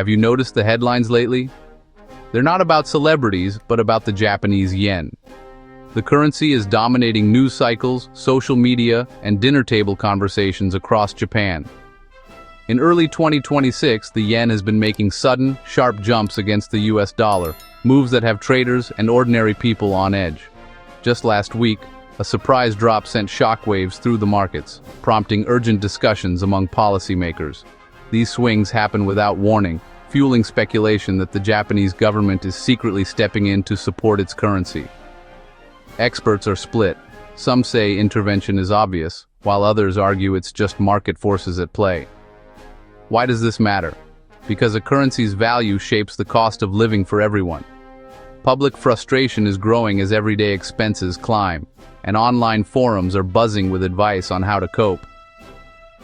Have you noticed the headlines lately? They're not about celebrities, but about the Japanese yen. The currency is dominating news cycles, social media, and dinner table conversations across Japan. In early 2026, the yen has been making sudden, sharp jumps against the US dollar, moves that have traders and ordinary people on edge. Just last week, a surprise drop sent shockwaves through the markets, prompting urgent discussions among policymakers. These swings happen without warning, fueling speculation that the Japanese government is secretly stepping in to support its currency. Experts are split. Some say intervention is obvious, while others argue it's just market forces at play. Why does this matter? Because a currency's value shapes the cost of living for everyone. Public frustration is growing as everyday expenses climb, and online forums are buzzing with advice on how to cope.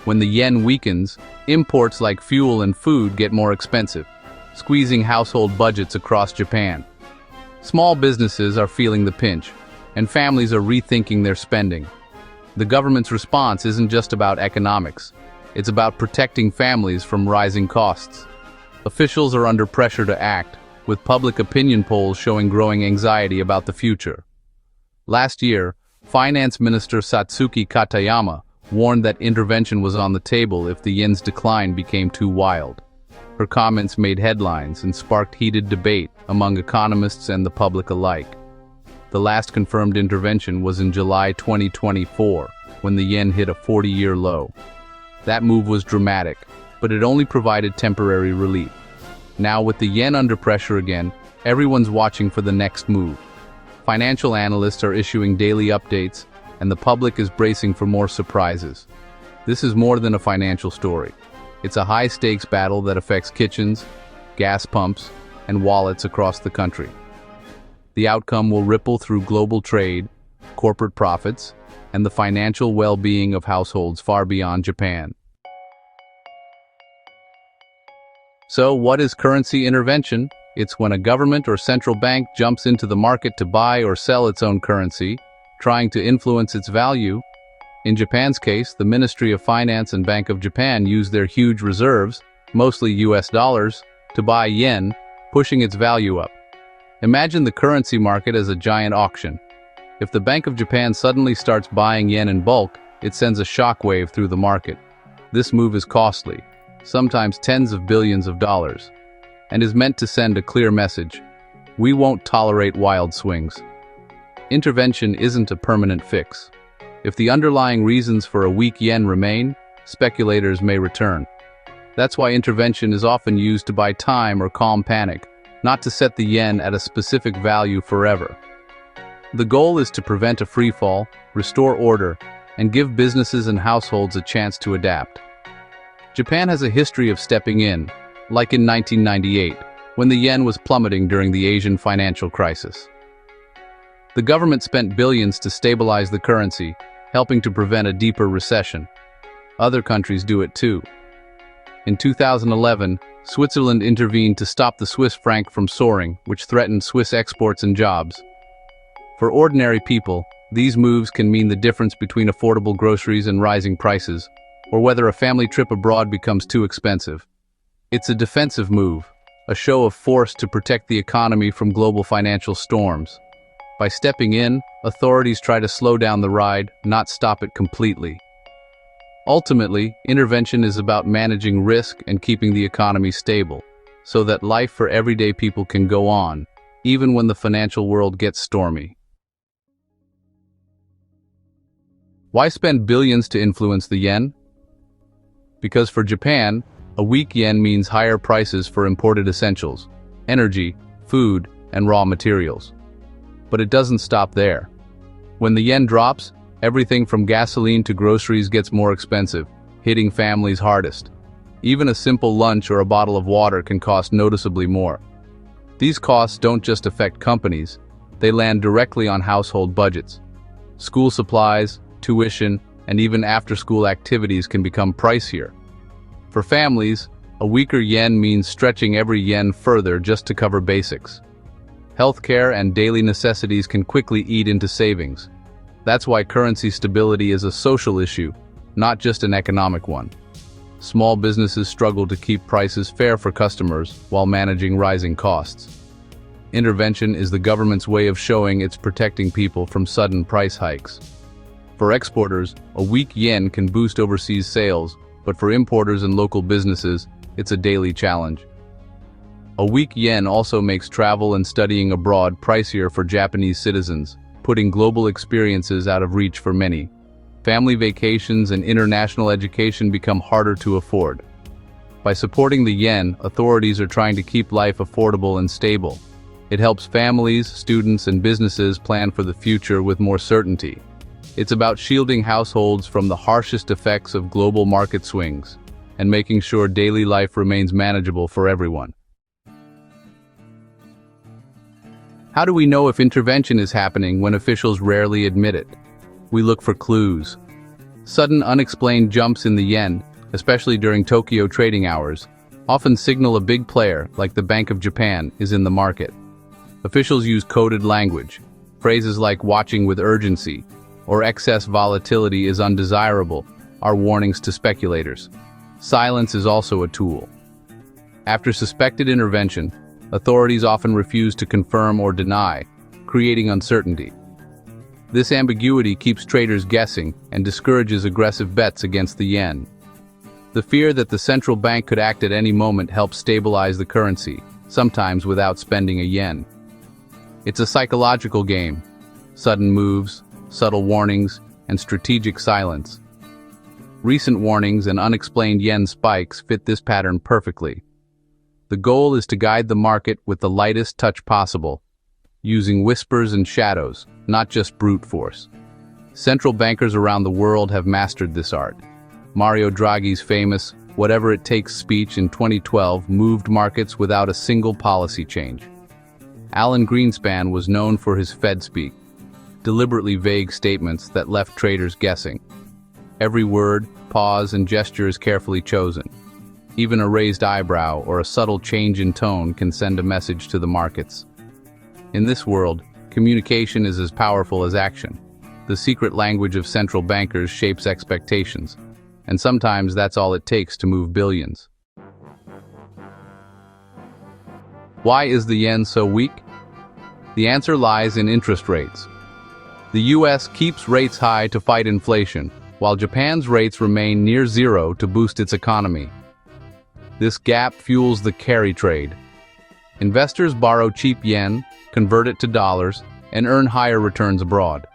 When the yen weakens, imports like fuel and food get more expensive, squeezing household budgets across Japan. Small businesses are feeling the pinch, and families are rethinking their spending. The government's response isn't just about economics. It's about protecting families from rising costs. Officials are under pressure to act, with public opinion polls showing growing anxiety about the future. Last year, Finance Minister Satsuki Katayama warned that intervention was on the table if the yen's decline became too wild. Her comments made headlines and sparked heated debate among economists and the public alike. The last confirmed intervention was in July 2024, when the yen hit a 40-year low. That move was dramatic, but it only provided temporary relief. Now, with the yen under pressure again, everyone's watching for the next move. Financial analysts are issuing daily updates, and the public is bracing for more surprises. This is more than a financial story. It's a high-stakes battle that affects kitchens, gas pumps, and wallets across the country. The outcome will ripple through global trade, corporate profits, and the financial well-being of households far beyond Japan. So, what is currency intervention? It's when a government or central bank jumps into the market to buy or sell its own currency, trying to influence its value. In Japan's case, the Ministry of Finance and Bank of Japan use their huge reserves, mostly US dollars, to buy yen, pushing its value up. Imagine the currency market as a giant auction. If the Bank of Japan suddenly starts buying yen in bulk, it sends a shockwave through the market. This move is costly, sometimes tens of billions of dollars, and is meant to send a clear message: we won't tolerate wild swings. Intervention isn't a permanent fix. If the underlying reasons for a weak yen remain, speculators may return. That's why intervention is often used to buy time or calm panic, not to set the yen at a specific value forever. The goal is to prevent a freefall, restore order, and give businesses and households a chance to adapt. Japan has a history of stepping in, like in 1998, when the yen was plummeting during the Asian financial crisis. The government spent billions to stabilize the currency, helping to prevent a deeper recession. Other countries do it too. In 2011, Switzerland intervened to stop the Swiss franc from soaring, which threatened Swiss exports and jobs. For ordinary people, these moves can mean the difference between affordable groceries and rising prices, or whether a family trip abroad becomes too expensive. It's a defensive move, a show of force to protect the economy from global financial storms. By stepping in, authorities try to slow down the ride, not stop it completely. Ultimately, intervention is about managing risk and keeping the economy stable, so that life for everyday people can go on, even when the financial world gets stormy. Why spend billions to influence the yen? Because for Japan, a weak yen means higher prices for imported essentials, energy, food, and raw materials. But it doesn't stop there. When the yen drops, everything from gasoline to groceries gets more expensive, hitting families hardest. Even a simple lunch or a bottle of water can cost noticeably more. These costs don't just affect companies, they land directly on household budgets. School supplies, tuition, and even after-school activities can become pricier. For families, a weaker yen means stretching every yen further just to cover basics. Healthcare and daily necessities can quickly eat into savings. That's why currency stability is a social issue, not just an economic one. Small businesses struggle to keep prices fair for customers while managing rising costs. Intervention is the government's way of showing it's protecting people from sudden price hikes. For exporters, a weak yen can boost overseas sales, but for importers and local businesses, it's a daily challenge. A weak yen also makes travel and studying abroad pricier for Japanese citizens, putting global experiences out of reach for many. Family vacations and international education become harder to afford. By supporting the yen, authorities are trying to keep life affordable and stable. It helps families, students, and businesses plan for the future with more certainty. It's about shielding households from the harshest effects of global market swings and making sure daily life remains manageable for everyone. How do we know if intervention is happening when officials rarely admit it? We look for clues. Sudden unexplained jumps in the yen, especially during Tokyo trading hours, often signal a big player, like the Bank of Japan, is in the market. Officials use coded language. Phrases like "watching with urgency" or "excess volatility is undesirable" are warnings to speculators. Silence is also a tool. After suspected intervention, authorities often refuse to confirm or deny, creating uncertainty. This ambiguity keeps traders guessing and discourages aggressive bets against the yen. The fear that the central bank could act at any moment helps stabilize the currency, sometimes without spending a yen. It's a psychological game. Sudden moves, subtle warnings, and strategic silence. Recent warnings and unexplained yen spikes fit this pattern perfectly. The goal is to guide the market with the lightest touch possible, using whispers and shadows, not just brute force. Central bankers around the world have mastered this art. Mario Draghi's famous "whatever it takes" speech in 2012 moved markets without a single policy change. Alan Greenspan was known for his Fed speak, deliberately vague statements that left traders guessing. Every word, pause, and gesture is carefully chosen. Even a raised eyebrow or a subtle change in tone can send a message to the markets. In this world, communication is as powerful as action. The secret language of central bankers shapes expectations, and sometimes that's all it takes to move billions. Why is the yen so weak? The answer lies in interest rates. The US keeps rates high to fight inflation, while Japan's rates remain near zero to boost its economy. This gap fuels the carry trade. Investors borrow cheap yen, convert it to dollars, and earn higher returns abroad.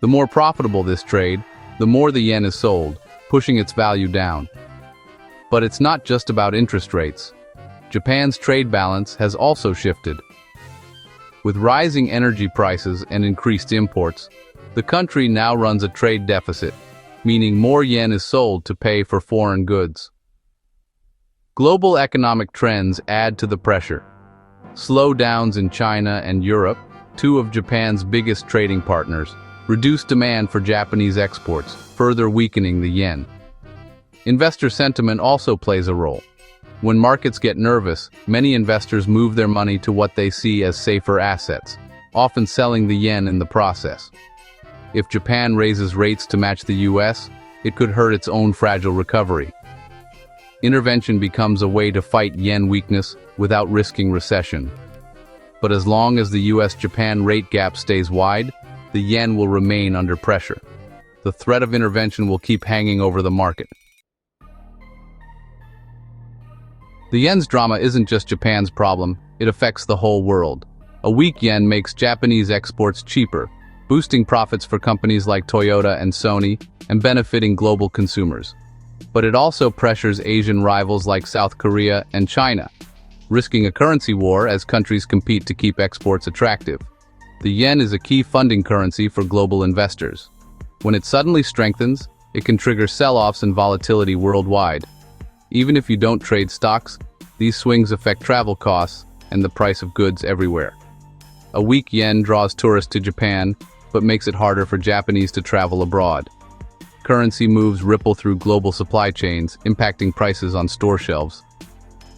The more profitable this trade, the more the yen is sold, pushing its value down. But it's not just about interest rates. Japan's trade balance has also shifted. With rising energy prices and increased imports, the country now runs a trade deficit, meaning more yen is sold to pay for foreign goods. Global economic trends add to the pressure. Slowdowns in China and Europe, two of Japan's biggest trading partners, reduce demand for Japanese exports, further weakening the yen. Investor sentiment also plays a role. When markets get nervous, many investors move their money to what they see as safer assets, often selling the yen in the process. If Japan raises rates to match the US, it could hurt its own fragile recovery. Intervention becomes a way to fight yen weakness without risking recession. But as long as the US-Japan rate gap stays wide, the yen will remain under pressure. The threat of intervention will keep hanging over the market. The yen's drama isn't just Japan's problem, it affects the whole world. A weak yen makes Japanese exports cheaper, boosting profits for companies like Toyota and Sony, and benefiting global consumers. But it also pressures Asian rivals like South Korea and China, risking a currency war as countries compete to keep exports attractive. The yen is a key funding currency for global investors. When it suddenly strengthens, it can trigger sell-offs and volatility worldwide. Even if you don't trade stocks, these swings affect travel costs and the price of goods everywhere. A weak yen draws tourists to Japan, but makes it harder for Japanese to travel abroad. Currency moves ripple through global supply chains, impacting prices on store shelves.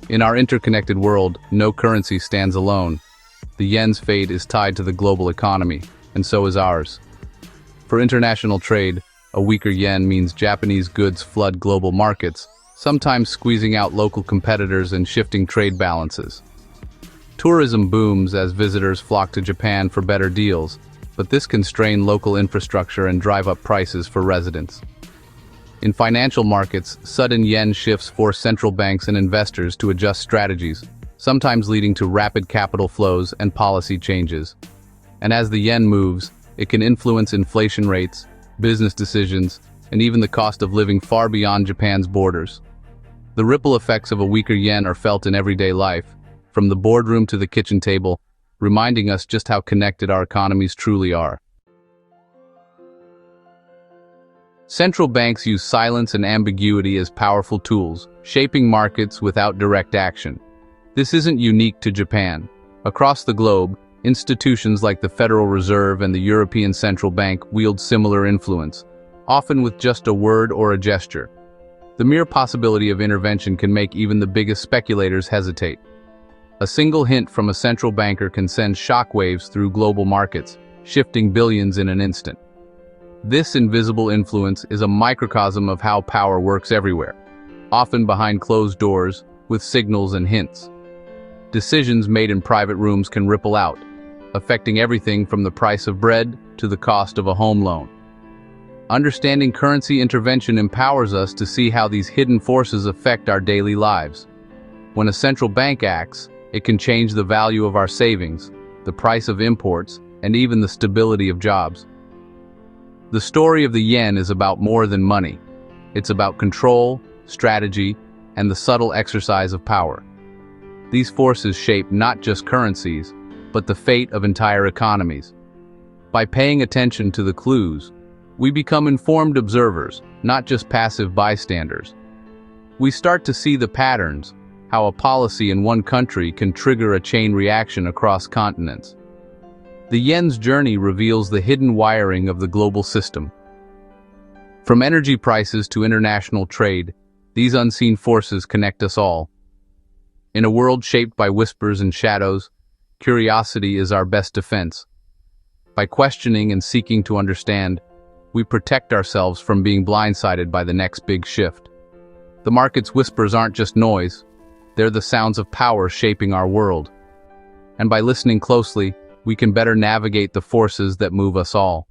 In our interconnected world, no currency stands alone. The yen's fate is tied to the global economy, and so is ours. For international trade, a weaker yen means Japanese goods flood global markets, sometimes squeezing out local competitors and shifting trade balances. Tourism booms as visitors flock to Japan for better deals, but this can strain local infrastructure and drive up prices for residents. In financial markets, sudden yen shifts force central banks and investors to adjust strategies, sometimes leading to rapid capital flows and policy changes. And as the yen moves, it can influence inflation rates, business decisions, and even the cost of living far beyond Japan's borders. The ripple effects of a weaker yen are felt in everyday life, from the boardroom to the kitchen table, reminding us just how connected our economies truly are. Central banks use silence and ambiguity as powerful tools, shaping markets without direct action. This isn't unique to Japan. Across the globe, institutions like the Federal Reserve and the European Central Bank wield similar influence, often with just a word or a gesture. The mere possibility of intervention can make even the biggest speculators hesitate. A single hint from a central banker can send shockwaves through global markets, shifting billions in an instant. This invisible influence is a microcosm of how power works everywhere, often behind closed doors, with signals and hints. Decisions made in private rooms can ripple out, affecting everything from the price of bread to the cost of a home loan. Understanding currency intervention empowers us to see how these hidden forces affect our daily lives. When a central bank acts, it can change the value of our savings, the price of imports, and even the stability of jobs. The story of the yen is about more than money. It's about control, strategy, and the subtle exercise of power. These forces shape not just currencies, but the fate of entire economies. By paying attention to the clues, we become informed observers, not just passive bystanders. We start to see the patterns, how a policy in one country can trigger a chain reaction across continents. The yen's journey reveals the hidden wiring of the global system. From energy prices to international trade, these unseen forces connect us all. In a world shaped by whispers and shadows, curiosity is our best defense. By questioning and seeking to understand, we protect ourselves from being blindsided by the next big shift. The market's whispers aren't just noise, they're the sounds of power shaping our world. And by listening closely, we can better navigate the forces that move us all.